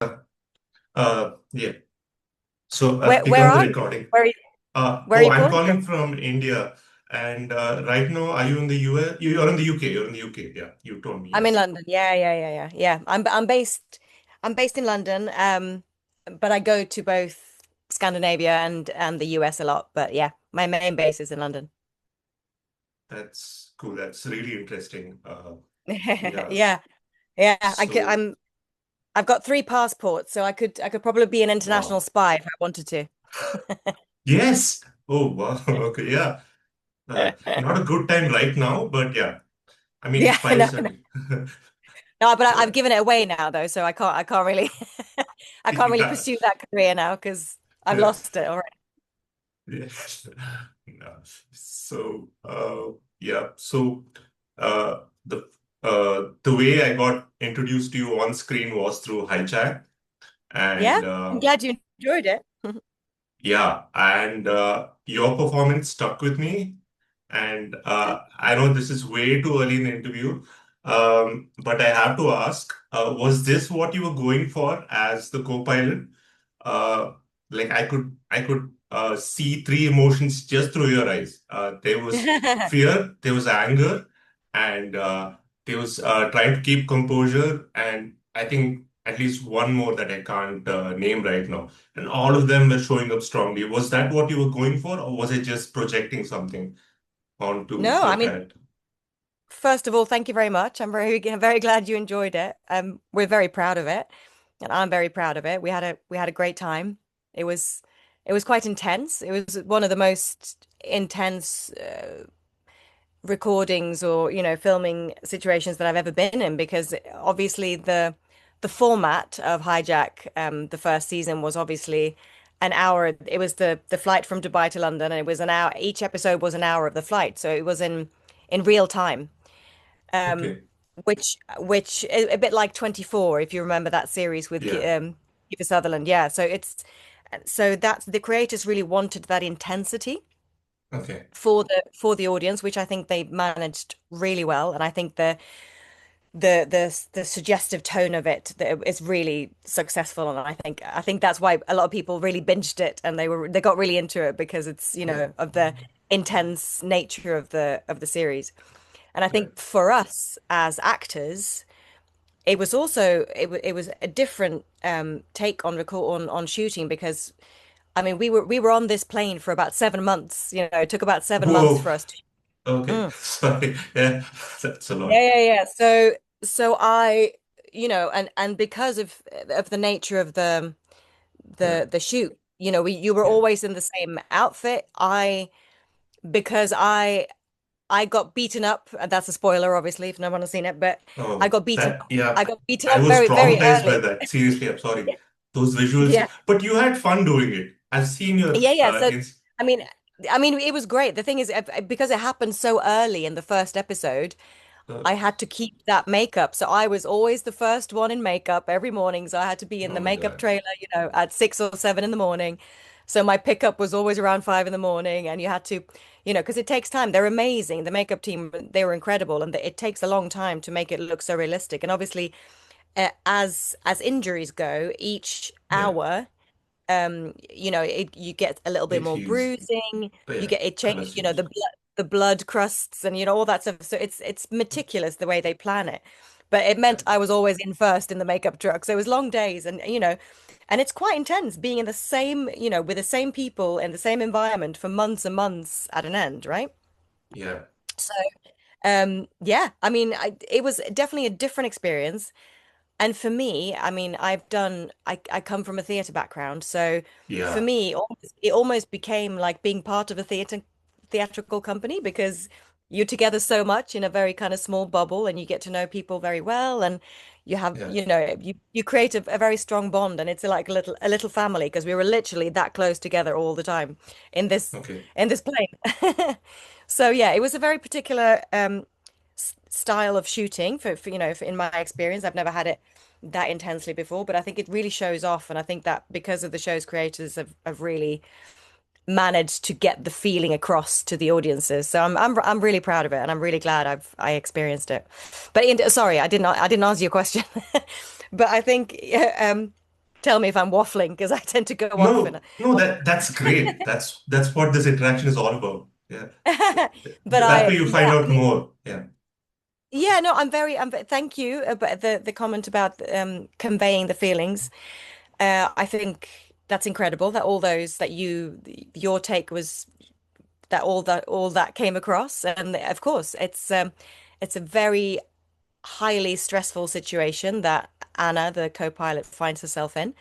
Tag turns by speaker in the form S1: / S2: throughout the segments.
S1: Yeah. So I've
S2: Where
S1: begun the
S2: are you?
S1: recording.
S2: Where are you, where are
S1: Oh,
S2: you
S1: I'm
S2: calling from?
S1: calling from India. And right now, are you in the US? You're in the UK. You're in the UK. Yeah, you told me,
S2: I'm in
S1: yes.
S2: London. Yeah. I'm based in London. But I go to both Scandinavia and the US a lot. But yeah, my main base is in London.
S1: That's cool. That's really interesting. Yeah.
S2: Yeah, yeah.
S1: So,
S2: I've got three passports, so I could probably be an international
S1: wow.
S2: spy if I wanted to.
S1: Yes. Oh, wow. Okay. Yeah. Not a good time right now, but yeah. I mean,
S2: Yeah,
S1: spies
S2: no,
S1: certainly.
S2: no, but I've
S1: Yeah.
S2: given it away now though, so I can't really, I can't really
S1: Yeah.
S2: pursue that career now because I've
S1: Yeah.
S2: lost it already.
S1: Yes. No. So, yeah. So, uh, the way I got introduced to you on screen was through Hijack,
S2: Yeah,
S1: and
S2: I'm glad you enjoyed it.
S1: yeah, and your performance stuck with me. And
S2: Thank
S1: I know this is way too early in the interview, but I have to ask, was this what you were going for as the co-pilot? Uh, like I could see three emotions just through your eyes. There was
S2: you.
S1: fear, there was anger, and there was trying to keep composure, and I think at least one more that I can't name right now. And all of them were showing up strongly. Was that what you were going for, or was it just projecting something onto
S2: No, I
S1: your
S2: mean,
S1: character?
S2: first of all, thank you very much. I'm very glad you enjoyed it. We're very proud of it, and I'm very proud of it. We had a great time. It was it was quite intense. It was one of the most intense recordings or filming situations that I've ever been in because obviously the format of Hijack the first season was obviously an hour. It was the flight from Dubai to London, and it was an hour. Each episode was an hour of the flight, so it was in real time. um,
S1: Okay.
S2: which a bit like 24, if you remember that series with
S1: Yeah.
S2: Kiefer Sutherland. Yeah, so that's the creators really wanted that intensity
S1: Okay.
S2: for the audience, which I think they managed really well, and I think the suggestive tone of it that is really successful, and I think that's why a lot of people really binged it and they got really into it because it's
S1: Yeah.
S2: of the intense nature of the series. And I
S1: Right.
S2: think for us as actors, it was a different take on record on shooting because I mean we were on this plane for about 7 months. It took about 7 months
S1: Whoa.
S2: for us to.
S1: Okay.
S2: Mm.
S1: Sorry. Yeah. That's a
S2: Yeah,
S1: lot.
S2: yeah, yeah. So and because of the nature of the
S1: Yeah.
S2: the the shoot, you were
S1: Yeah.
S2: always in the same outfit. Because I got beaten up. And that's a spoiler, obviously, if no one has seen it. But I
S1: Oh,
S2: got beaten.
S1: that, yeah.
S2: I got beaten
S1: I
S2: up
S1: was
S2: very, very
S1: traumatized by
S2: early.
S1: that. Seriously, I'm sorry.
S2: Yeah,
S1: Those visuals,
S2: yeah,
S1: but you had fun doing it. I've seen your
S2: yeah. So,
S1: ins.
S2: I mean, it was great. The thing is, because it happened so early in the first episode,
S1: Uh,
S2: I had to keep that makeup. So I was always the first one in makeup every morning. So I had to be in
S1: oh
S2: the
S1: my
S2: makeup
S1: God.
S2: trailer, at 6 or 7 in the morning. So my pickup was always around 5 in the morning, and you had to, because it takes time. They're amazing. The makeup team, they were incredible, and it takes a long time to make it look so realistic. And obviously, as injuries go, each
S1: Yeah.
S2: hour, you get a little bit
S1: It
S2: more
S1: heals.
S2: bruising.
S1: But
S2: You
S1: yeah.
S2: get it
S1: Color
S2: change,
S1: change.
S2: the blood crusts and all that stuff. So it's meticulous the way they plan it. But it
S1: Yeah.
S2: meant I was always in first in the makeup truck. So it was long days, and it's quite intense being in the same, with the same people in the same environment for months and months at an end, right?
S1: Yeah.
S2: So yeah, I mean, it was definitely a different experience. And for me, I mean, I come from a theatre background. So for
S1: Yeah.
S2: me, it almost became like being part of a theatrical company because you're together so much in a very kind of small bubble and you get to know people very well. And you have,
S1: Yeah.
S2: you create a very strong bond, and it's like a little family because we were literally that close together all the time in this
S1: Okay.
S2: in this plane. So yeah, it was a very particular style of shooting in my experience. I've never had it that intensely before, but I think it really shows off. And I think that because of the show's creators have really managed to get the feeling across to the audiences. So I'm really proud of it, and I'm really glad I experienced it. But sorry, I didn't answer your question. But I think yeah, tell me if I'm waffling because I tend to go off
S1: No, no, that's great. That's what this interaction is all about. Yeah.
S2: but
S1: That way
S2: I
S1: you
S2: yeah
S1: find out more. Yeah.
S2: yeah no thank you about the comment about conveying the feelings. I think that's incredible that all those that your take was that all that came across, and of course it's a very highly stressful situation that Anna, the co-pilot, finds herself in.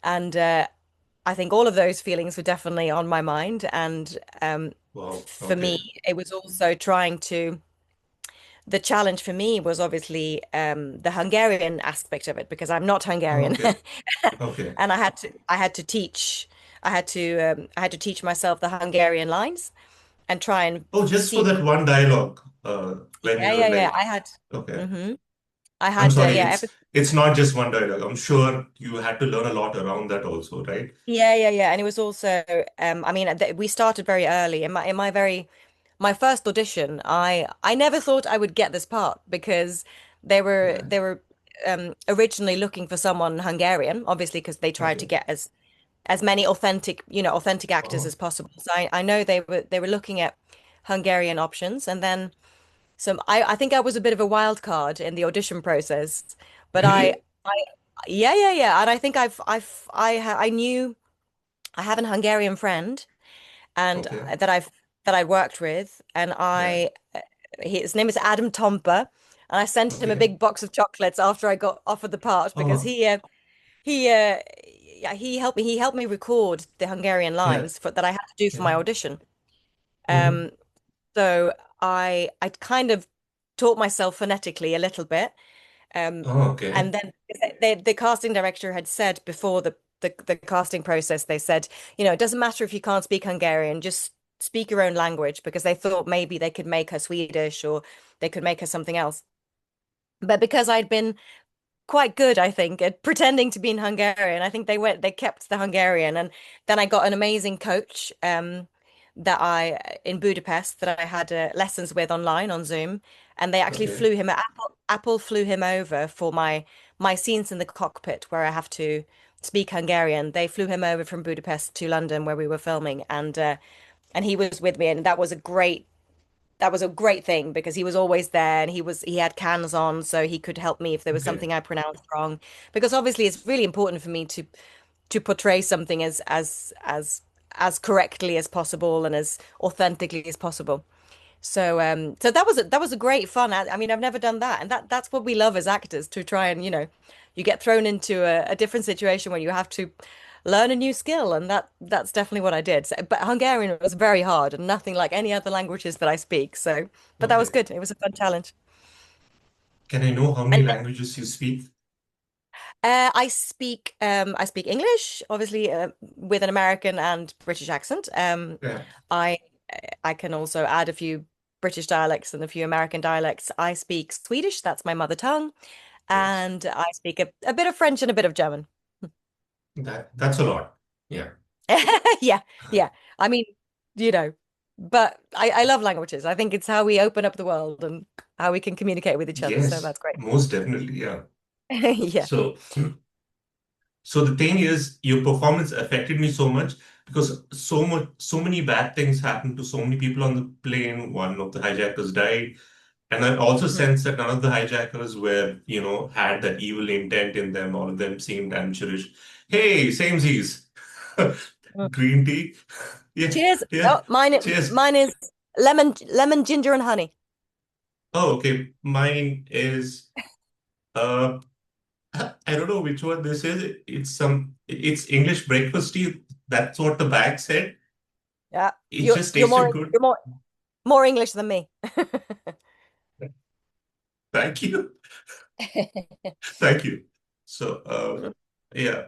S2: And I think all of those feelings were definitely on my mind. And
S1: Wow.
S2: for me,
S1: Okay.
S2: it was also the challenge for me was obviously the Hungarian aspect of it because I'm not Hungarian.
S1: Okay. Okay.
S2: And I had to teach, I had to teach myself the Hungarian lines and try and
S1: Oh, just for
S2: see.
S1: that one dialogue, when
S2: Yeah,
S1: you're
S2: yeah, yeah.
S1: like, okay.
S2: I
S1: I'm
S2: had,
S1: sorry,
S2: yeah,
S1: it's not just one dialogue. I'm sure you had to learn a lot around that also, right?
S2: yeah, yeah, yeah. And it was also, I mean, we started very early in my first audition. I never thought I would get this part because
S1: Yeah.
S2: they were originally looking for someone Hungarian, obviously because they tried to
S1: Okay.
S2: get as many authentic, authentic actors as
S1: Oh,
S2: possible. So I know they were looking at Hungarian options, and then I think I was a bit of a wild card in the audition process, but
S1: really?
S2: I yeah, yeah, yeah. And I think I knew. I have an Hungarian friend and
S1: Okay.
S2: that I worked with, and
S1: Yeah.
S2: his name is Adam Tompa, and I sent him a
S1: Okay.
S2: big box of chocolates after I got offered the part because
S1: Oh,
S2: he yeah, he helped me record the Hungarian
S1: yeah.
S2: lines that I had to do for
S1: Yeah.
S2: my audition.
S1: Hmm.
S2: Um, so I kind of taught myself phonetically a little bit.
S1: Oh, okay.
S2: And then the casting director had said before the casting process, they said, it doesn't matter if you can't speak Hungarian, just speak your own language because they thought maybe they could make her Swedish or they could make her something else. But because I'd been quite good, I think, at pretending to be in Hungarian. I think they kept the Hungarian, and then I got an amazing coach that I in Budapest that I had lessons with online on Zoom, and they actually
S1: Okay.
S2: flew him. Apple flew him over for my scenes in the cockpit where I have to speak Hungarian. They flew him over from Budapest to London where we were filming, and he was with me, and that was a great thing because he was always there and he had cans on so he could help me if there was
S1: Okay.
S2: something I pronounced wrong because obviously it's really important for me to portray something as correctly as possible and as authentically as possible. So that was a great fun. I mean, I've never done that, and that's what we love as actors to try and you get thrown into a different situation where you have to learn a new skill, and that's definitely what I did. But Hungarian was very hard and nothing like any other languages that I speak. But that was
S1: Okay.
S2: good. It was a fun challenge.
S1: Can I know how many
S2: And
S1: languages you speak?
S2: I speak English, obviously, with an American and British accent.
S1: Yeah.
S2: I I can also add a few British dialects and a few American dialects. I speak Swedish, that's my mother tongue,
S1: Yes.
S2: and I speak a bit of French and a bit of German.
S1: That's a lot. Yeah.
S2: Yeah, yeah. I mean, you know, but I love languages. I think it's how we open up the world and how we can communicate with each other. So
S1: Yes.
S2: that's great.
S1: Most definitely. Yeah.
S2: Yeah.
S1: So So the thing is, your performance affected me so much because so many bad things happened to so many people on the plane. One of the hijackers died, and I also
S2: Mhm.
S1: sensed that none of the hijackers were, had that evil intent in them. All of them seemed amateurish. Hey, samesies,
S2: Mm.
S1: green tea. Yeah,
S2: Cheers.
S1: yeah.
S2: Oh,
S1: Cheers.
S2: mine is lemon, ginger, and honey.
S1: Oh, okay. Mine is uh, I don't know which one this is. It's English breakfast tea. That's what the bag said.
S2: Yeah,
S1: It just tasted good.
S2: you're more English than me.
S1: Thank you. Thank you. So, yeah.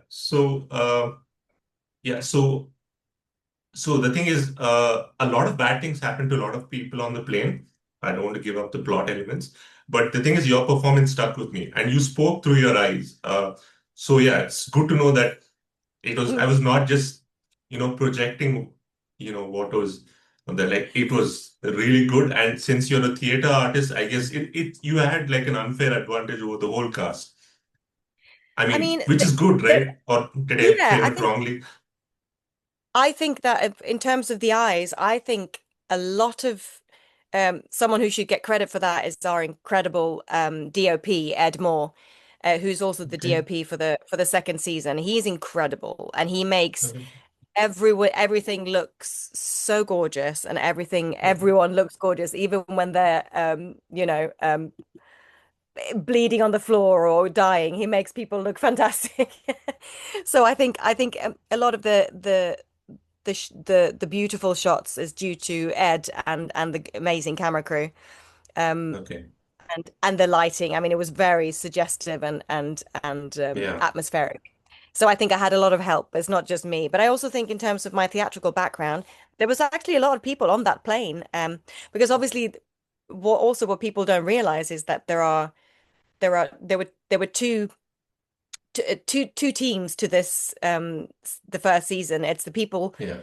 S1: Yeah. So the thing is, a lot of bad things happen to a lot of people on the plane. I don't want to give up the plot elements, but the thing is, your performance stuck with me, and you spoke through your eyes. So yeah, it's good to know that I was not just, projecting, what was there. Like, it was really good. And since you're a theater artist, I guess you had like an unfair advantage over the whole cast. I
S2: I
S1: mean,
S2: mean,
S1: which is good,
S2: there,
S1: right? Or did I
S2: yeah,
S1: frame it wrongly?
S2: I think that in terms of the eyes, I think a lot of someone who should get credit for that is our incredible DOP, Ed Moore, who's also the
S1: Okay.
S2: DOP for the second season. He's incredible, and he makes
S1: Okay.
S2: everything looks so gorgeous, and
S1: Okay.
S2: everyone looks gorgeous, even when they're bleeding on the floor or dying. He makes people look fantastic. So I think a lot of the beautiful shots is due to Ed and the amazing camera crew. Um,
S1: Okay.
S2: and the lighting. I mean, it was very suggestive and
S1: Yeah.
S2: atmospheric. So I think I had a lot of help. It's not just me, but I also think in terms of my theatrical background, there was actually a lot of people on that plane. Because obviously, what people don't realize is that there were two teams to this the first season. It's the people
S1: Yeah.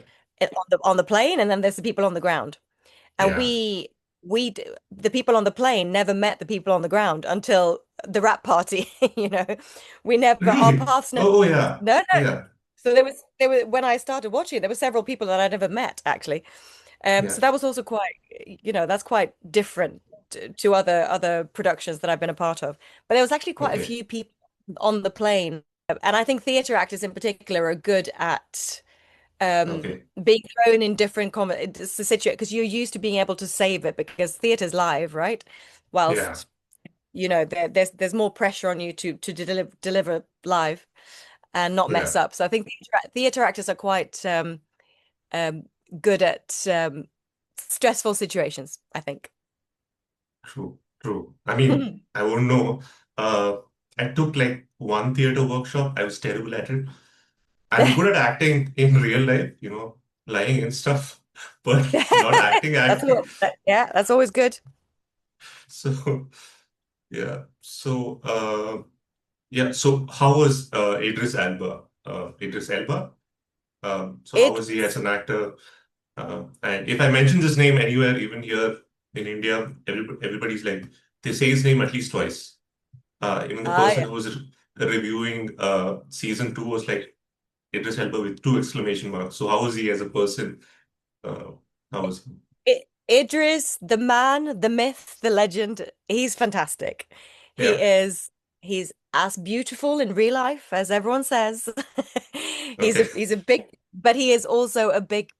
S2: on the plane, and then there's the people on the ground. And
S1: Yeah.
S2: the people on the plane never met the people on the ground until the rap party. You know, we never our
S1: Really?
S2: paths never
S1: Oh,
S2: crossed.
S1: yeah.
S2: No, no.
S1: Yeah.
S2: So there were when I started watching, there were several people that I'd never met actually.
S1: Yeah.
S2: So that was also quite, that's quite different to other productions that I've been a part of. But there was actually quite a
S1: Okay.
S2: few people on the plane, and I think theatre actors in particular are good at
S1: Okay.
S2: being thrown in different it's the situation because you're used to being able to save it because theatre's live, right?
S1: Yeah.
S2: Whilst there's more pressure on you to deliver live and not mess
S1: Yeah.
S2: up. So I think theatre actors are quite um good at stressful situations, I think.
S1: True. True. I mean, I won't know. Uh, I took like one theater workshop. I was terrible at it. I'm good at acting in real life, lying and stuff, but not acting,
S2: That's
S1: acting.
S2: yeah, that's always good.
S1: So, yeah. Yeah. So, how was Idris Elba? Idris Elba? So, how was he as
S2: Idris.
S1: an actor? And if I mention this name anywhere, even here in India, everybody's like, they say his name at least twice. Even the person
S2: I
S1: who was reviewing season two was like, Idris Elba with two exclamation marks. So, how was he as a person? Uh, how was he?
S2: Idris, the man, the myth, the legend, he's fantastic. He
S1: Yeah.
S2: is he's as beautiful in real life as everyone says. He's a
S1: Okay.
S2: he's a big but he is also a big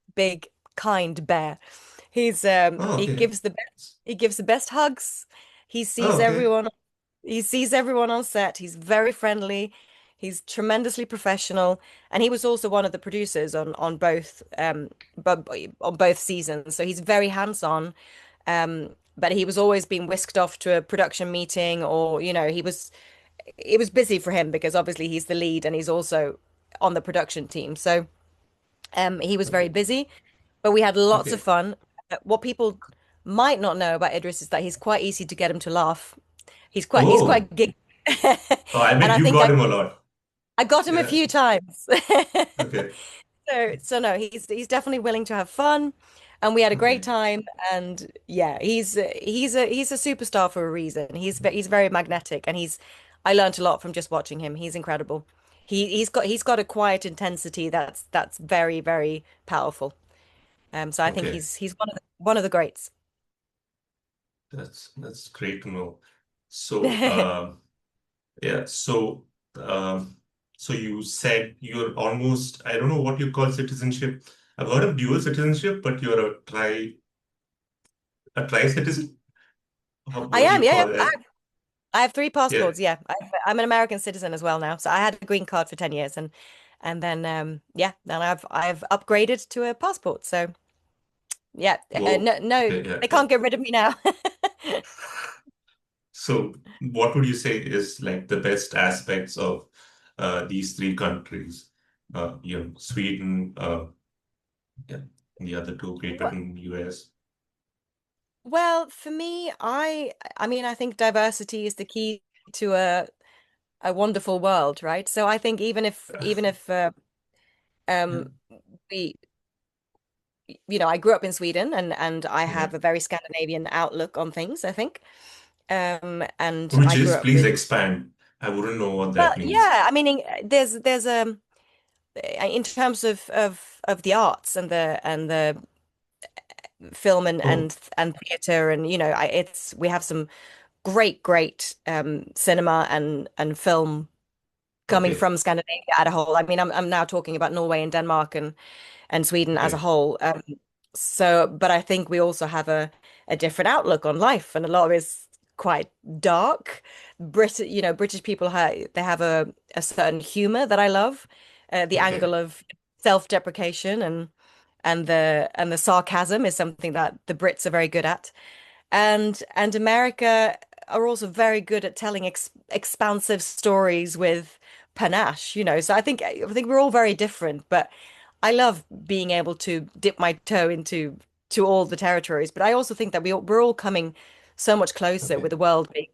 S2: kind bear.
S1: Oh,
S2: He
S1: okay.
S2: gives he gives the best hugs. He
S1: Oh,
S2: sees
S1: okay.
S2: everyone he sees everyone on set. He's very friendly. He's tremendously professional, and he was also one of the producers on both but on both seasons. So he's very hands-on. But he was always being whisked off to a production meeting, or it was busy for him because obviously he's the lead and he's also on the production team. So he was very
S1: Okay.
S2: busy, but we had lots of
S1: Okay.
S2: fun. What people might not know about Idris is that he's quite easy to get him to laugh. He's
S1: Oh,
S2: quite gig.
S1: oh, I
S2: And
S1: bet
S2: I
S1: you
S2: think
S1: got him a lot.
S2: I got him a
S1: Yeah.
S2: few times.
S1: Okay.
S2: So no, he's definitely willing to have fun, and we had a great
S1: Okay.
S2: time. And yeah, he's a superstar for a reason. He's very magnetic, and I learned a lot from just watching him. He's incredible. He's got a quiet intensity that's very very powerful. So I think
S1: Okay.
S2: he's one of the greats.
S1: That's great to know. So, yeah. Um, so you said you're almost, I don't know what you call citizenship. I've heard of dual citizenship, but you're a tri citizen.
S2: I
S1: What do
S2: am,
S1: you
S2: yeah,
S1: call
S2: yeah.
S1: it?
S2: I have three
S1: Yeah.
S2: passports. Yeah, I'm an American citizen as well now. So I had a green card for 10 years, and then yeah, then I've upgraded to a passport. So yeah,
S1: Whoa.
S2: no, no,
S1: Okay. Yeah.
S2: they
S1: Yeah.
S2: can't get rid of me now.
S1: So, what would you say is like the best aspects of these three countries? Sweden, yeah, the other two, Great
S2: Well,
S1: Britain, US.
S2: well, for me, I mean, I think diversity is the key to a wonderful world, right? So I think even if
S1: Yeah.
S2: um we I grew up in Sweden, and I
S1: Yeah.
S2: have a very Scandinavian outlook on things, I think. And
S1: Which
S2: I grew
S1: is,
S2: up
S1: please
S2: with
S1: expand. I wouldn't know what
S2: Well,
S1: that means.
S2: yeah, I mean, there's in terms of the arts and the film
S1: Oh,
S2: and theater, and it's we have some great cinema and film coming
S1: okay,
S2: from Scandinavia as a whole. I mean, I'm now talking about Norway and Denmark and Sweden as a
S1: okay,
S2: whole. So, but I think we also have a different outlook on life, and a lot of it's quite dark. British people have a certain humor that I love, the
S1: okay,
S2: angle of self-deprecation and the sarcasm is something that the Brits are very good at. And America are also very good at telling expansive stories with panache, So I think we're all very different, but I love being able to dip my toe into to all the territories. But I also think that we're all coming so much closer with
S1: okay,
S2: the world being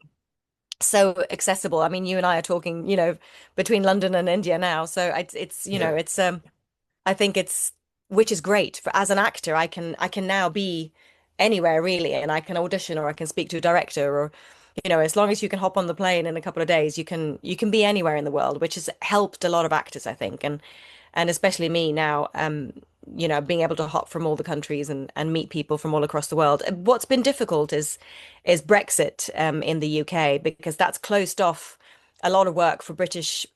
S2: so accessible. I mean, you and I are talking, between London and India now, so it's
S1: yeah,
S2: I think it's which is great for as an actor. I can now be anywhere really, and I can audition or I can speak to a director or as long as you can hop on the plane in a couple of days, you can be anywhere in the world, which has helped a lot of actors, I think, and especially me now. Being able to hop from all the countries and meet people from all across the world. What's been difficult is Brexit in the UK because that's closed off a lot of work for British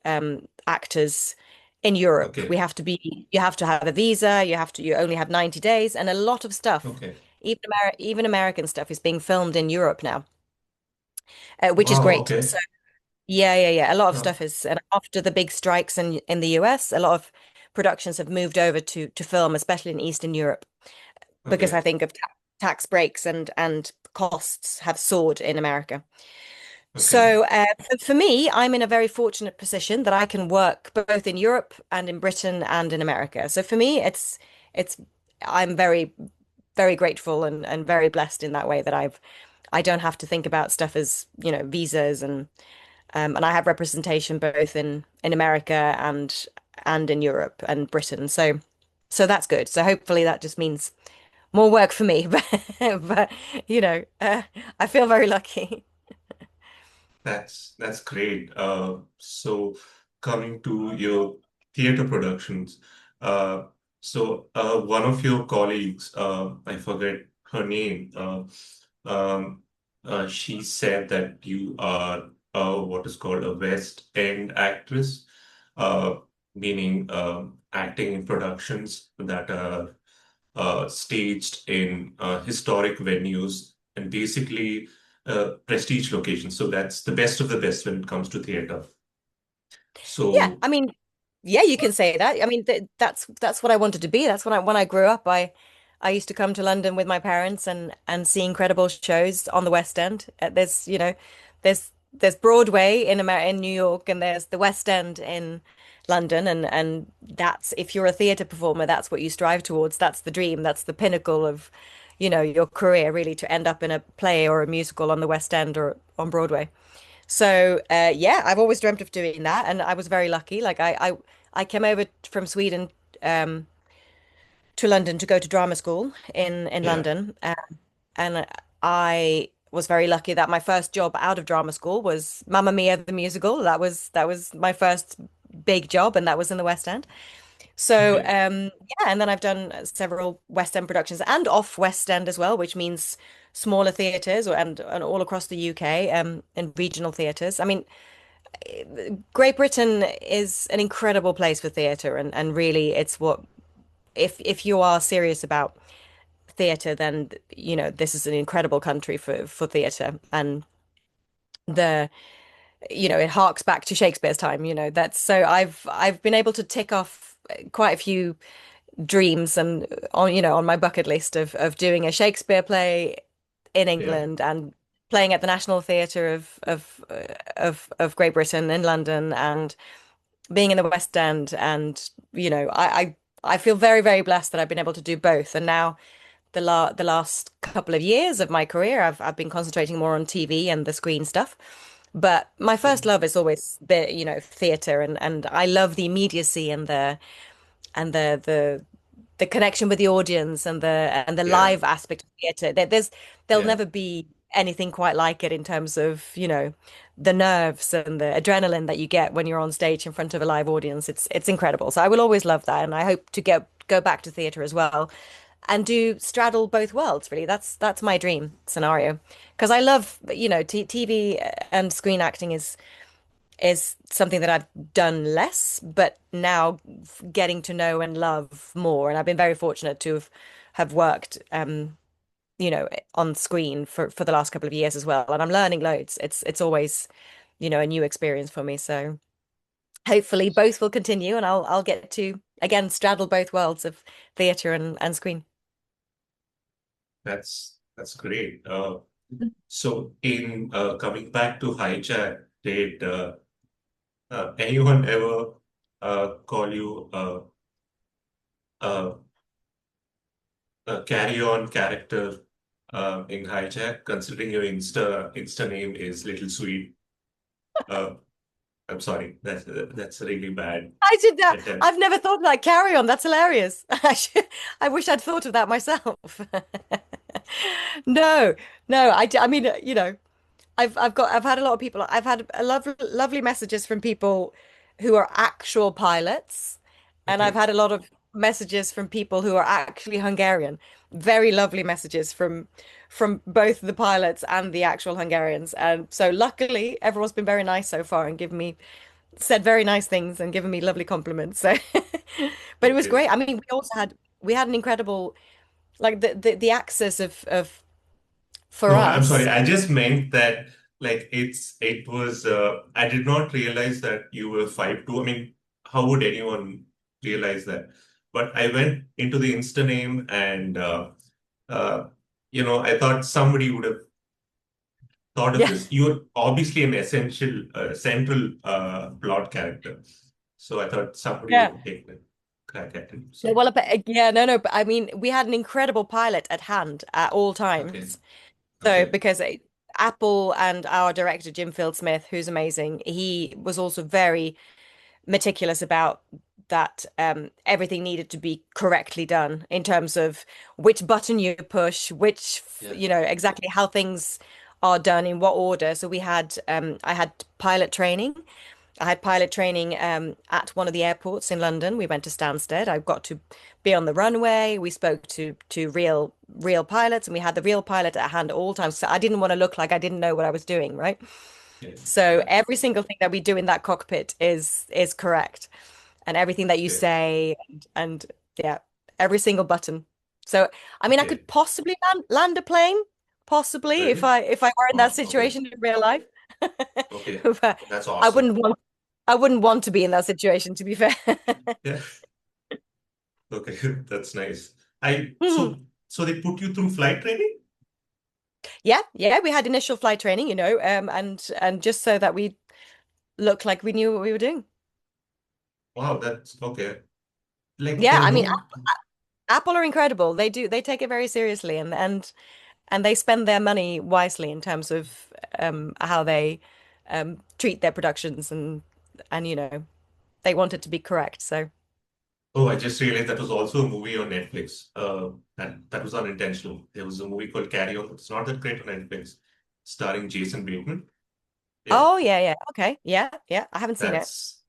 S2: actors in Europe.
S1: okay,
S2: You have to have a visa, you only have 90 days, and a lot of stuff,
S1: okay.
S2: even American stuff is being filmed in Europe now, which is
S1: Wow,
S2: great.
S1: okay.
S2: So yeah. A lot of
S1: Uh,
S2: stuff is, and after the big strikes in the US, a lot of productions have moved over to film, especially in Eastern Europe, because I
S1: okay,
S2: think of tax breaks and costs have soared in America.
S1: okay,
S2: So for me, I'm in a very fortunate position that I can work both in Europe and in Britain and in America. So for me, it's I'm very grateful and very blessed in that way that I don't have to think about stuff as, visas and I have representation both in America and in Europe and Britain. So that's good. So hopefully that just means more work for me, but I feel very lucky.
S1: that's great. So coming to your theater productions, uh, one of your colleagues, I forget her name, um, she said that you are what is called a West End actress, uh, meaning acting in productions that are staged in historic venues and basically prestige locations. So that's the best of the best when it comes to theater.
S2: Yeah,
S1: So,
S2: I mean, yeah, you can say that. I mean, that's what I wanted to be. That's when I grew up. I used to come to London with my parents and see incredible shows on the West End. There's Broadway in New York, and there's the West End in London, and that's if you're a theater performer, that's what you strive towards. That's the dream. That's the pinnacle of, your career, really, to end up in a play or a musical on the West End or on Broadway. So yeah, I've always dreamt of doing that, and I was very lucky. Like I came over from Sweden um, to London to go to drama school in
S1: yeah,
S2: London, and I was very lucky that my first job out of drama school was Mamma Mia the musical. That was my first big job, and that was in the West End. So
S1: okay,
S2: yeah, and then I've done several West End productions and off West End as well, which means smaller theatres and all across the UK in regional theatres. I mean, Great Britain is an incredible place for theatre, and really it's what if you are serious about theatre, then this is an incredible country for theatre, and the it harks back to Shakespeare's time. That's so I've been able to tick off quite a few dreams and on my bucket list of doing a Shakespeare play in
S1: yeah,
S2: England and playing at the National Theatre of Great Britain in London and being in the West End. And I feel very blessed that I've been able to do both. And now the last couple of years of my career, I've been concentrating more on TV and the screen stuff. But my
S1: yeah,
S2: first love is always theatre, and I love the immediacy and the connection with the audience and the
S1: yeah,
S2: live aspect of theatre. There'll
S1: yeah,
S2: never be. anything quite like it in terms of, the nerves and the adrenaline that you get when you're on stage in front of a live audience. It's incredible. So I will always love that, and I hope to go back to theatre as well and do straddle both worlds, really. That's my dream scenario. Because I love, t TV and screen acting is something that I've done less, but now getting to know and love more. And I've been very fortunate to have worked on screen for the last couple of years as well. And I'm learning loads. It's always, a new experience for me. So hopefully both will continue and I'll get to again straddle both worlds of theatre and screen.
S1: That's great. So in coming back to Hijack, did anyone ever call you uh, a carry-on character in Hijack, considering your Insta name is Little Sweet? Uh, I'm sorry, that's a really bad
S2: I did that.
S1: attempt.
S2: I've never thought of that. Carry on. That's hilarious. I wish I'd thought of that myself. No, no. I mean, I've had a lot of people. I've had a lovely messages from people who are actual pilots, and I've
S1: Okay,
S2: had a lot of messages from people who are actually Hungarian. Very lovely messages from both the pilots and the actual Hungarians. And so luckily, everyone's been very nice so far and given me said very nice things and given me lovely compliments. So, but it was
S1: okay.
S2: great. I mean, we had an incredible like the access of for
S1: No, I'm sorry.
S2: us.
S1: I just meant that like it was I did not realize that you were 5'2". I mean, how would anyone realize that? But I went into the Insta name and uh I thought somebody would have thought of
S2: Yeah.
S1: this. You're obviously an essential central plot character. So I thought somebody
S2: Yeah.
S1: would take a crack at it.
S2: No,
S1: So
S2: well, but, yeah, no, no, but I mean, we had an incredible pilot at hand at all
S1: okay.
S2: times. So,
S1: Okay.
S2: because Apple and our director, Jim Field Smith, who's amazing, he was also very meticulous about that everything needed to be correctly done in terms of which button you push,
S1: Yeah.
S2: exactly how things are done in what order. So I had pilot training. I had pilot training at one of the airports in London. We went to Stansted. I got to be on the runway. We spoke to real pilots, and we had the real pilot at hand at all times. So I didn't want to look like I didn't know what I was doing, right?
S1: Yeah.
S2: So
S1: Yeah.
S2: every single thing that we do in that cockpit is correct, and everything that you
S1: Okay.
S2: say, and yeah, every single button. So I mean, I
S1: Okay.
S2: could possibly land a plane, possibly
S1: Really?
S2: if I were in that
S1: Oh, okay.
S2: situation in real life.
S1: Okay.
S2: But
S1: That's
S2: I
S1: awesome.
S2: wouldn't want to be in that situation, to be fair.
S1: Yeah. Okay. That's nice. I so they put you through flight training?
S2: Yeah, yeah, we had initial flight training, and just so that we looked like we knew what we were doing.
S1: Wow, that's okay. Like
S2: Yeah,
S1: there are
S2: I mean,
S1: no
S2: Apple are incredible. They take it very seriously, and they spend their money wisely in terms of how they treat their productions, and they want it to be correct. So,
S1: Oh, I just realized that was also a movie on Netflix. That was unintentional. There was a movie called Carry On. It's not that great on Netflix, starring Jason Bateman. Yeah,
S2: oh yeah, yeah, okay, yeah, yeah. I haven't seen it.
S1: that's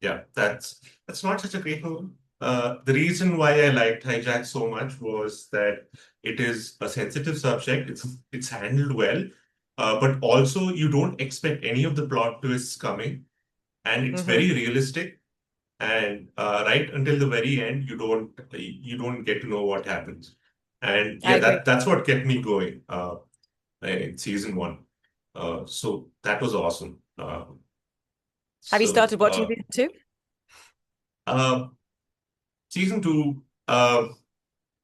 S1: yeah, that's not such a great movie. The reason why I liked Hijack so much was that it is a sensitive subject. It's handled well, but also you don't expect any of the plot twists coming, and it's
S2: Hmm.
S1: very realistic. And right until the very end, you don't get to know what happens. And
S2: I
S1: yeah,
S2: agree.
S1: that's what kept me going in season one. So that was awesome.
S2: Have you
S1: So
S2: started watching season two?
S1: uh, season two.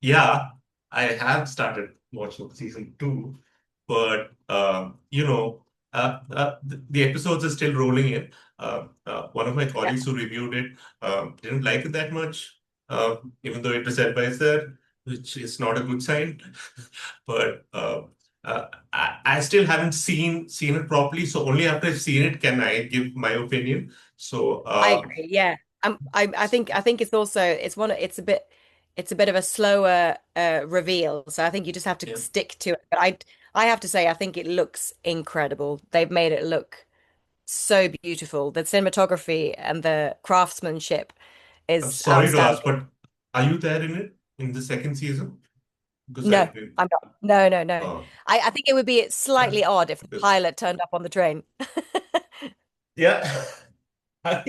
S1: Yeah, I have started watching season two, but the episodes are still rolling in. One of my
S2: Yeah,
S1: colleagues who reviewed it didn't like it that much, even though it was said by there, which is not a good sign. But I still haven't seen it properly, so only after I've seen it can I give my opinion. So
S2: I agree. Yeah, I think it's a bit of a slower reveal. So I think you just have to
S1: yeah.
S2: stick to it. But I have to say, I think it looks incredible. They've made it look so beautiful. The cinematography and the craftsmanship
S1: I'm
S2: is
S1: sorry to ask,
S2: outstanding.
S1: but are you there in it in the second season? Because I
S2: No,
S1: didn't.
S2: I'm not. No, no, no.
S1: Oh,
S2: I think it would be
S1: yeah.
S2: slightly odd if the
S1: Because
S2: pilot turned up on the train.
S1: yeah, I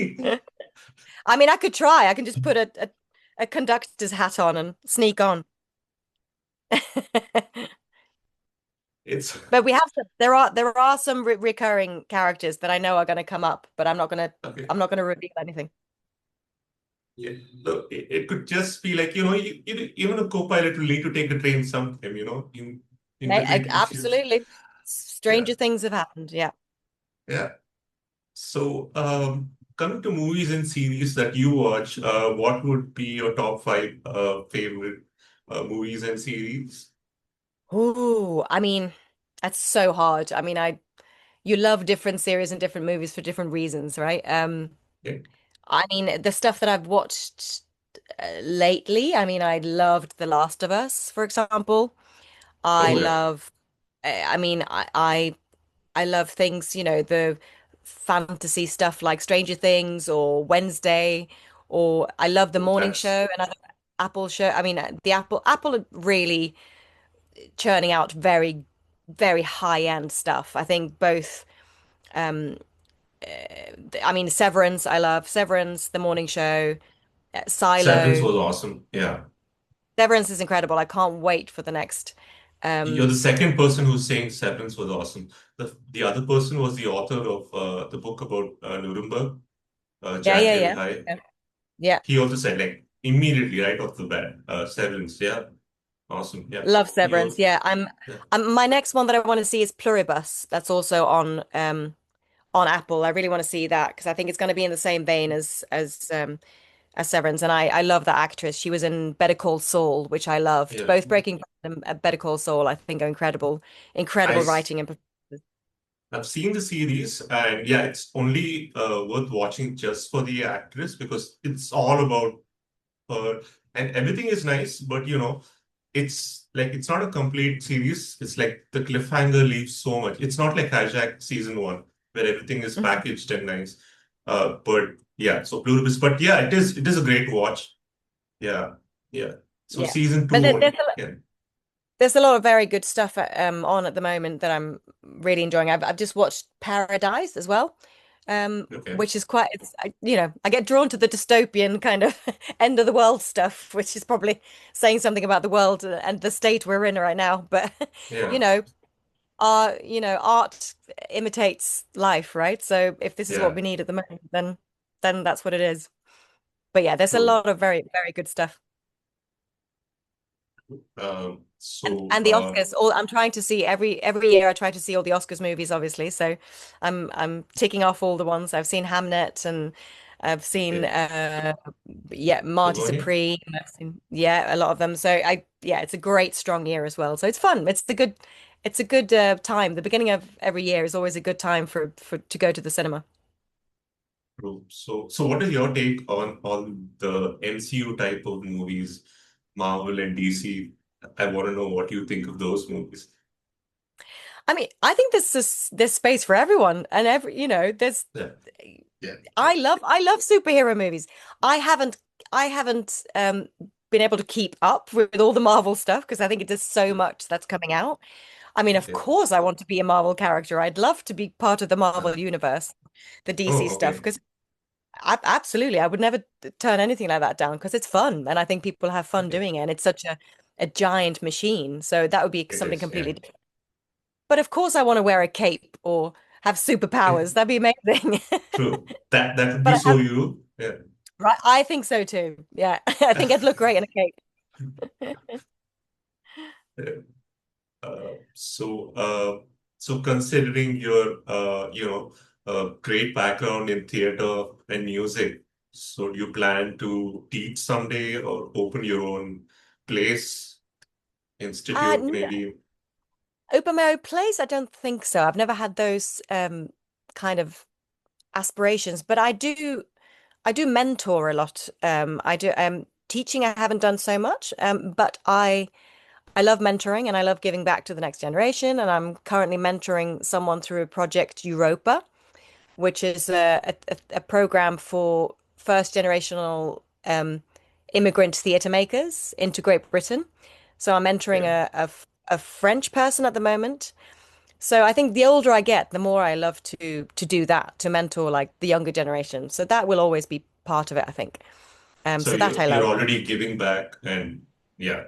S2: I mean, I could try. I can just put a conductor's hat on and sneak on.
S1: it's
S2: But we have there are some re recurring characters that I know are going to come up, but
S1: okay.
S2: I'm not gonna reveal anything.
S1: Yeah, look, it could just be like, even a co-pilot will need to take the train sometime, in between issues.
S2: Absolutely.
S1: Yeah,
S2: Stranger things have happened. Yeah.
S1: yeah. So, coming to movies and series that you watch, what would be your top five favorite movies and series?
S2: Ooh, I mean, that's so hard. I mean, I you love different series and different movies for different reasons, right?
S1: Yeah.
S2: I mean, the stuff that I've watched lately, I mean, I loved The Last of Us, for example. I
S1: Oh, yeah.
S2: love, I mean, I love things, the fantasy stuff like Stranger Things or Wednesday, or I love The
S1: Oh,
S2: Morning
S1: that's
S2: Show, another Apple show. I mean, the Apple are really churning out very, very high-end stuff. I think both, um, I mean, Severance, I love Severance, The Morning Show,
S1: Severance
S2: Silo.
S1: was awesome. Yeah.
S2: Severance is incredible. I can't wait for the next.
S1: You're
S2: Um,
S1: the second person who's saying Severance was awesome. The other person was the author of the book about Nuremberg,
S2: yeah,
S1: Jack
S2: yeah,
S1: L.
S2: yeah,
S1: High.
S2: yeah. Yeah.
S1: He also said, like, immediately right off the bat, Severance. Yeah. Awesome. Yeah.
S2: Love Severance.
S1: You
S2: Yeah,
S1: yeah.
S2: my next one that I want to see is Pluribus. That's also on Apple. I really want to see that because I think it's going to be in the same vein as Severance. And I love that actress. She was in Better Call Saul, which I loved.
S1: Yeah.
S2: Both Breaking Bad and Better Call Saul, I think, are incredible,
S1: I
S2: incredible writing and performances.
S1: I've seen the series, and yeah, it's only worth watching just for the actress because it's all about her, and everything is nice, but it's not a complete series. It's like the cliffhanger leaves so much. It's not like Hijack season one where everything is
S2: Mhm.
S1: packaged and nice. But yeah, so Pluribus, but yeah, it is a great watch. Yeah, yeah. So
S2: Yeah,
S1: season
S2: but
S1: two only. Yeah.
S2: there's a lot of very good stuff on at the moment that I'm really enjoying. I've just watched Paradise as well,
S1: Okay.
S2: which is quite I get drawn to the dystopian kind of end of the world stuff, which is probably saying something about the world and the state we're in right now. But you
S1: Yeah.
S2: know, art imitates life, right? So if this is what
S1: Yeah.
S2: we need at the moment, then that's what it is. But yeah, there's a
S1: True.
S2: lot of very, very good stuff. And
S1: So
S2: and the Oscars, all I'm trying to see every year I try to see all the Oscars movies, obviously. So I'm ticking off all the ones. I've seen Hamnet and I've seen
S1: okay.
S2: yeah, Marty
S1: Begonia.
S2: Supreme. I've seen a lot of them. So it's a great strong year as well. So it's fun. It's a good time. The beginning of every year is always a good time for to go to the cinema.
S1: True. So what is your take on all the MCU type of movies, Marvel and DC? I want to know what you think of those movies.
S2: I mean, I think there's space for everyone and there's
S1: Yeah, yeah,
S2: I love superhero movies. I haven't I haven't been able to keep up with all the Marvel stuff because I think it does so
S1: yeah.
S2: much that's coming out. I mean, of
S1: Okay.
S2: course I want to be a Marvel character. I'd love to be part of the
S1: Uh,
S2: Marvel universe, the DC
S1: oh,
S2: stuff,
S1: okay.
S2: because absolutely I would never turn anything like that down because it's fun and I think people have fun
S1: Okay.
S2: doing it and it's such a giant machine. So that would be
S1: It
S2: something
S1: is. Yeah.
S2: completely different. But of course I want to wear a cape or have superpowers. That'd be amazing.
S1: True. That would be
S2: But
S1: so you. Yeah.
S2: right, I think so too. Yeah, I think I'd look great in a cape.
S1: So considering your great background in theater and music, so do you plan to teach someday or open your own place, institute,
S2: No,
S1: maybe?
S2: open my own place? I don't think so. I've never had those kind of aspirations, but I do mentor a lot. I do teaching I haven't done so much, but I I love mentoring and I love giving back to the next generation. And I'm currently mentoring someone through Project Europa, which is a program for first generational immigrant theatre makers into Great Britain. So I'm mentoring
S1: Okay.
S2: a French person at the moment. So I think the older I get, the more I love to do that, to mentor like the younger generation. So that will always be part of it, I think.
S1: So
S2: So that I
S1: you're
S2: love.
S1: already giving back, and yeah.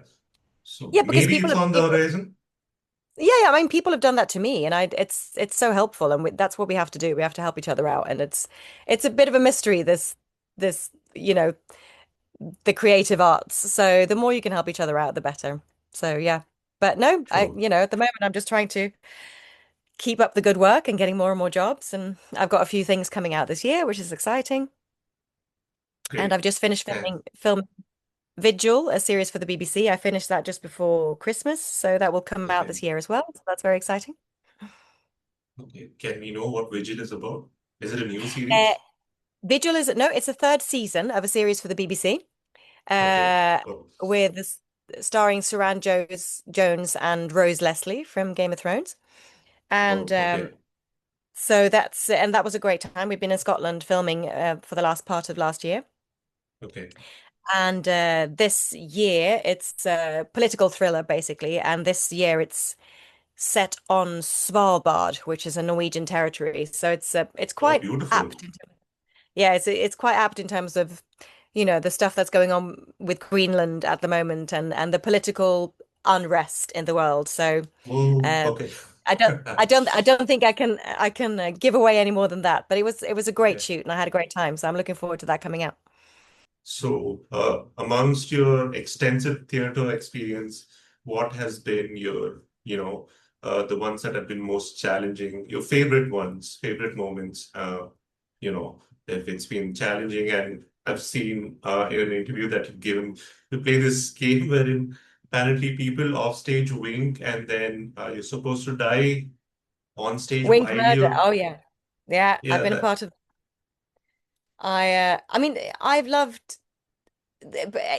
S1: So
S2: Yeah, because
S1: maybe it's on the horizon.
S2: yeah, I mean, people have done that to me, and it's so helpful, and that's what we have to do. We have to help each other out, and it's a bit of a mystery, this the creative arts. So the more you can help each other out, the better. So yeah, but no, I
S1: True.
S2: at the moment I'm just trying to keep up the good work and getting more and more jobs, and I've got a few things coming out this year, which is exciting. And I've
S1: Great.
S2: just finished
S1: And
S2: film Vigil, a series for the BBC. I finished that just before Christmas, so that will come out
S1: okay.
S2: this year as well. So that's very exciting.
S1: Okay. Can we know what Vigil is about? Is it a new
S2: Uh,
S1: series?
S2: Vigil is no, it's a third season of a series for the BBC,
S1: Okay.
S2: uh,
S1: Oh,
S2: with starring Jones and Rose Leslie from Game of Thrones. And
S1: oh, okay.
S2: that was a great time. We've been in Scotland filming for the last part of last year.
S1: Okay.
S2: And this year, it's a political thriller, basically. And this year, it's set on Svalbard, which is a Norwegian territory. So it's
S1: Oh,
S2: quite
S1: beautiful.
S2: apt. Yeah, it's quite apt in terms of, the stuff that's going on with Greenland at the moment and the political unrest in the world. So
S1: Oh,
S2: uh,
S1: okay.
S2: I don't think I can give away any more than that. But it was a great
S1: Yeah.
S2: shoot and I had a great time. So I'm looking forward to that coming out.
S1: So, amongst your extensive theater experience, what has been your, the ones that have been most challenging, your favorite ones, favorite moments, if it's been challenging? And I've seen in an interview that you've given, you play this game wherein apparently people off stage wink and then you're supposed to die on stage
S2: Wink
S1: while
S2: Murder.
S1: you're,
S2: Oh yeah. Yeah, I've
S1: yeah,
S2: been a
S1: that,
S2: part of I mean I've loved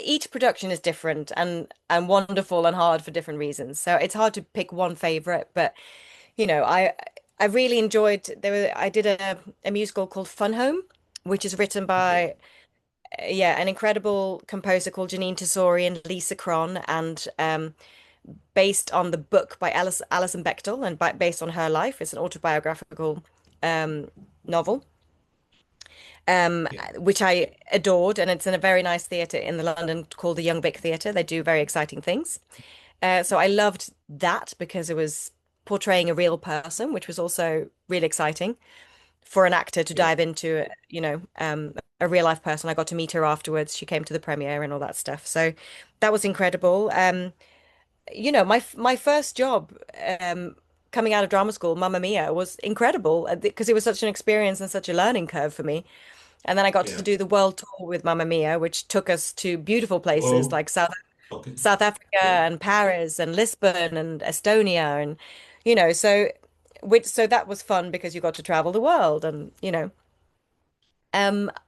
S2: each production is different and wonderful and hard for different reasons. So it's hard to pick one favorite, but I really enjoyed I did a musical called Fun Home, which is written
S1: okay,
S2: by an incredible composer called Janine Tesori and Lisa Cron and based on the book by Alison Bechdel and based on her life. It's an autobiographical um novel.
S1: yeah,
S2: Which I adored, and it's in a very nice theatre in the London called the Young Vic Theatre. They do very exciting things. So I loved that because it was portraying a real person, which was also really exciting for an actor to
S1: yeah,
S2: dive into, a real life person. I got to meet her afterwards. She came to the premiere and all that stuff. So that was incredible. My first job coming out of drama school, Mamma Mia, was incredible because it was such an experience and such a learning curve for me. And then I got to
S1: yeah.
S2: do the world tour with Mamma Mia, which took us to beautiful places
S1: Oh,
S2: like
S1: okay,
S2: South Africa
S1: great.
S2: and Paris and Lisbon and Estonia and so that was fun because you got to travel the world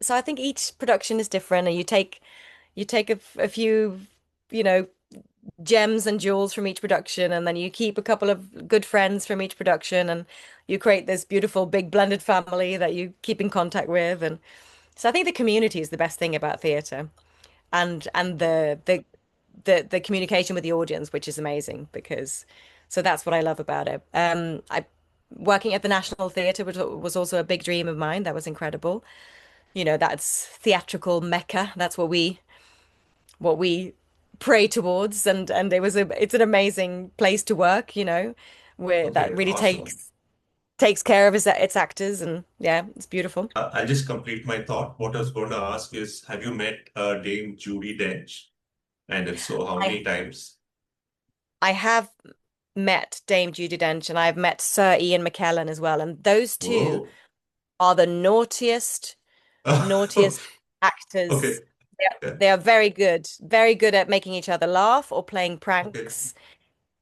S2: so I think each production is different and you take a few you know gems and jewels from each production and then you keep a couple of good friends from each production and you create this beautiful big blended family that you keep in contact with and so I think the community is the best thing about theatre and the communication with the audience, which is amazing because so that's what I love about it. I working at the National Theatre was also a big dream of mine. That was incredible. That's theatrical mecca. That's what we pray towards, and it's an amazing place to work. Where that
S1: Okay,
S2: really
S1: awesome.
S2: takes care of its actors, and yeah, it's beautiful.
S1: I'll just complete my thought. What I was going to ask is, have you met Dame Judi Dench? And if so, how
S2: I
S1: many times?
S2: I have met Dame Judi Dench and I've met Sir Ian McKellen as well. And those two
S1: Whoa.
S2: are the naughtiest
S1: Okay.
S2: actors.
S1: Yeah.
S2: They are very good at making each other laugh or playing
S1: Okay.
S2: pranks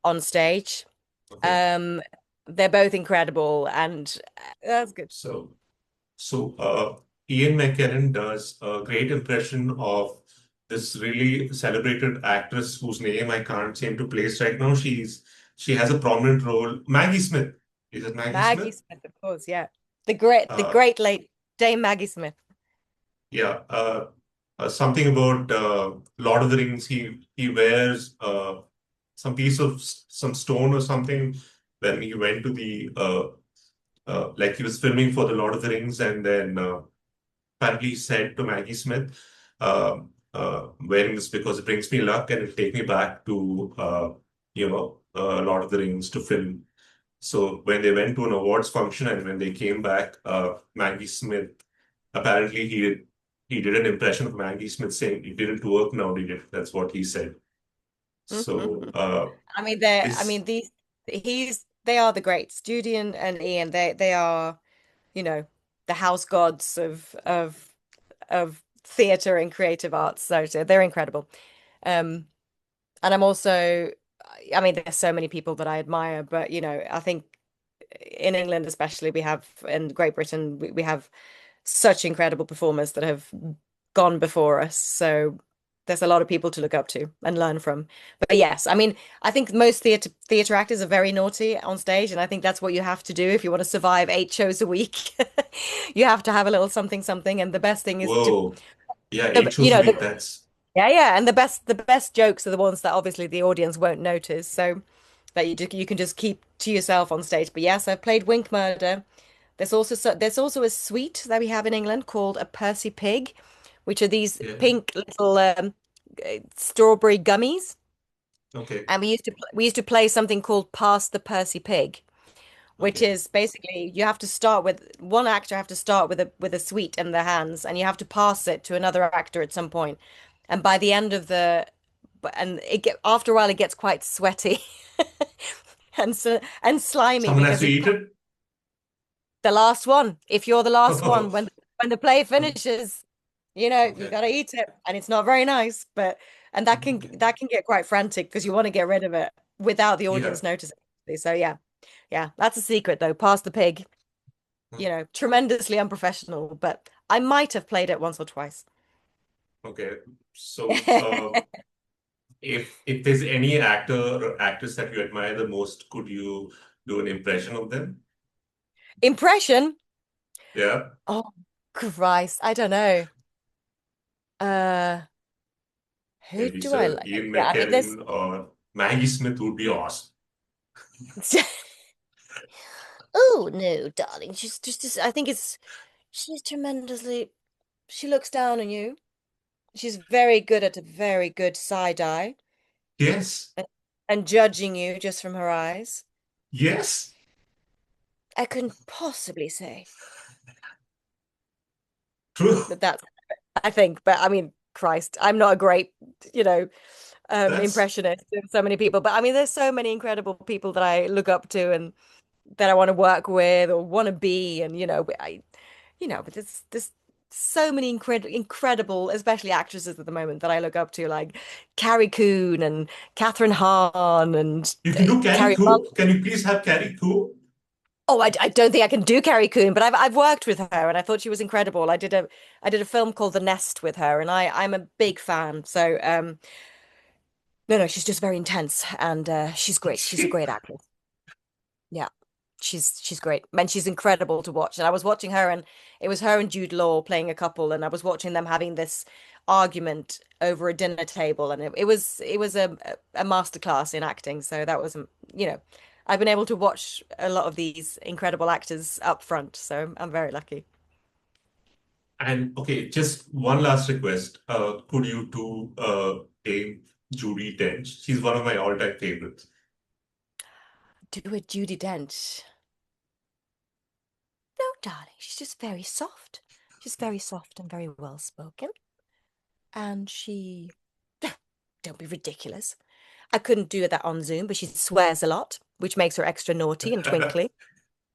S2: on stage.
S1: Okay.
S2: Um, they're both incredible and that's good.
S1: So, Ian McKellen does a great impression of this really celebrated actress whose name I can't seem to place right now. She has a prominent role. Maggie Smith. Is it Maggie
S2: Maggie
S1: Smith?
S2: Smith, of course, yeah. The
S1: Uh,
S2: great late Dame Maggie Smith.
S1: yeah. Something about Lord of the Rings. He wears some piece of some stone or something when he went to the like he was filming for the Lord of the Rings, and then apparently said to Maggie Smith, wearing this because it brings me luck and it'll take me back to Lord of the Rings to film. So when they went to an awards function and when they came back, Maggie Smith apparently he did an impression of Maggie Smith saying it didn't work now, did it? That's what he said. So
S2: I
S1: this
S2: mean they are the greats. Judi and Ian, they are, you know, the house gods of theater and creative arts. So they're incredible. Um, and I'm also, I mean, there's so many people that I admire, but you know, I think in England especially, we have, in Great Britain, we have such incredible performers that have gone before us. So there's a lot of people to look up to and learn from. But yes, I mean, I think most theater actors are very naughty on stage, and I think that's what you have to do if you want to survive 8 shows a week. You have to have a little something something, and the best thing is to
S1: whoa, yeah, 8 shows a
S2: the
S1: week. That's
S2: yeah, yeah, and the best jokes are the ones that obviously the audience won't notice. So that you can just keep to yourself on stage. But yes, I've played Wink Murder. There's also a sweet that we have in England called a Percy Pig, which are these
S1: yeah,
S2: pink little strawberry gummies.
S1: okay,
S2: And we used to play something called Pass the Percy Pig, which
S1: okay.
S2: is basically you have to start with one actor have to start with a sweet in their hands, and you have to pass it to another actor at some point. And by the end of the and after a while it gets quite sweaty and slimy
S1: Someone has
S2: because
S1: to
S2: you've
S1: eat it.
S2: the last one. If you're the last one when the play finishes, you
S1: Okay.
S2: got to eat it, and it's not very nice, but and
S1: Okay.
S2: that can get quite frantic because you want to get rid of it without the
S1: Yeah.
S2: audience noticing. So yeah. Yeah, that's a secret though. Pass the pig. Tremendously unprofessional, but I might have played it once or twice.
S1: Okay. So, if there's any actor or actress that you admire the most, could you do an impression of them?
S2: Impression?
S1: Yeah.
S2: Oh, Christ, I don't know. Uh, who
S1: Maybe
S2: do I
S1: Sir
S2: like?
S1: Ian
S2: Yeah, I mean, there's
S1: McKellen or Maggie Smith would be awesome.
S2: Oh no, darling. I think she's tremendously, she looks down on you. She's very good at a very good side eye
S1: Yes.
S2: and, and judging you just from her eyes.
S1: Yes.
S2: I couldn't possibly say
S1: True.
S2: that that's, I think, but I mean, Christ, I'm not a great, you know,
S1: That's
S2: impressionist of so many people, but I mean, there's so many incredible people that I look up to and that I want to work with or want to be, and but there's so many incredible, especially actresses at the moment that I look up to, like Carrie Coon and Catherine Hahn and
S1: you can do Carrie
S2: Carrie
S1: Coon.
S2: Mulligan.
S1: Can you please have Carrie Coon?
S2: Oh, I don't think I can do Carrie Coon, but I've worked with her and I thought she was incredible. I did a film called The Nest with her, and I'm a big fan. So no, no, she's just very intense, and she's great. She's a great actress. Yeah. She's great, and she's incredible to watch. And I was watching her, and it was her and Jude Law playing a couple, and I was watching them having this argument over a dinner table, and it was a masterclass in acting. So that was, I've been able to watch a lot of these incredible actors up front, so I'm very lucky.
S1: And okay, just one last request. Could you do a Judi Dench? She's one of my all-time favorites.
S2: Do a Judi Dench. No, darling, she's just very soft. She's very soft and very well spoken, and she don't be ridiculous. I couldn't do that on Zoom, but she swears a lot, which makes her extra naughty and twinkly,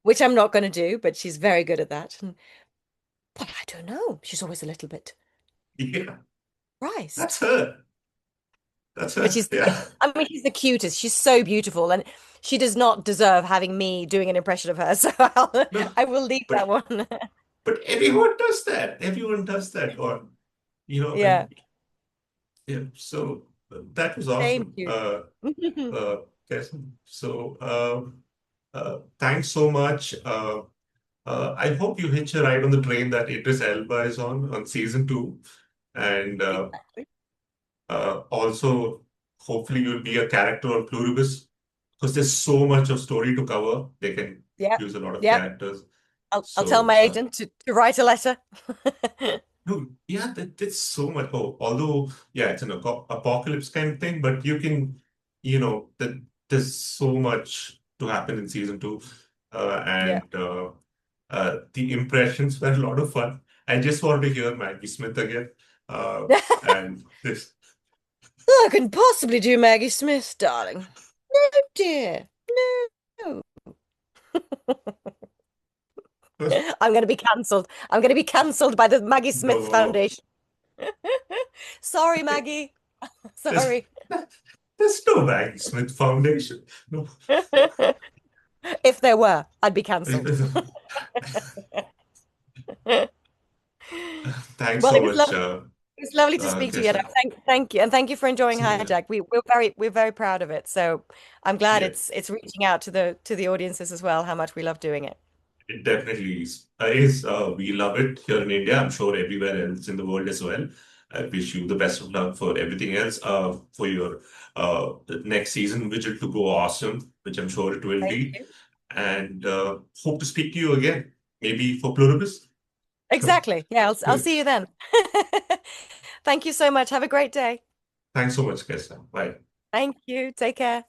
S2: which I'm not going to do, but she's very good at that. But I don't know. She's always a little bit
S1: Yeah, that's
S2: priced.
S1: her. That's
S2: But
S1: her. Yeah.
S2: I mean, she's the cutest. She's so beautiful, and she does not deserve having me doing an impression of her. So
S1: No,
S2: I will leave
S1: but
S2: that one.
S1: but everyone does that. Everyone does that. Or
S2: Yeah.
S1: and Yeah, so that was
S2: Same
S1: awesome.
S2: to you.
S1: Yes. So thanks so much. I hope you hitch a ride on the train that Idris Elba is on season two, and
S2: Exactly.
S1: also hopefully you'll be a character on Pluribus because there's so much of story to cover. They can
S2: Yep.
S1: use a lot of
S2: Yep.
S1: characters.
S2: I'll tell
S1: So
S2: my agent to write a letter.
S1: no, yeah, that's so much. Oh, although, yeah, it's an apocalypse kind of thing, but you can, that there's so much to happen in season two,
S2: Yeah.
S1: and the impressions were a lot of fun. I just want to hear Maggie Smith again, uh, and this.
S2: I couldn't possibly do Maggie Smith, darling. No, dear. No. I'm going to be cancelled. I'm going to be cancelled by the Maggie Smith
S1: No,
S2: Foundation. Sorry, Maggie.
S1: there's
S2: Sorry.
S1: there's no Maggie Smith Foundation. No,
S2: If there were, I'd be cancelled.
S1: thanks
S2: Well,
S1: so much,
S2: it was lovely to speak to you. And
S1: Kaisa.
S2: thank you, and thank you for enjoying
S1: Same here.
S2: Hijack. We're very proud of it. So I'm glad
S1: Yeah.
S2: it's reaching out to the audiences as well. How much we love doing it.
S1: It definitely is. We love it here in India. I'm sure everywhere else in the world as well. I wish you the best of luck for everything else. For your next season, which will to go awesome, which I'm sure it will
S2: Thank
S1: be.
S2: you.
S1: And hope to speak to you again, maybe for Pluribus.
S2: Exactly. Yeah, I'll see you then. Thank you so much. Have a great day.
S1: Thanks so much, Kesa. Bye.
S2: Thank you. Take care.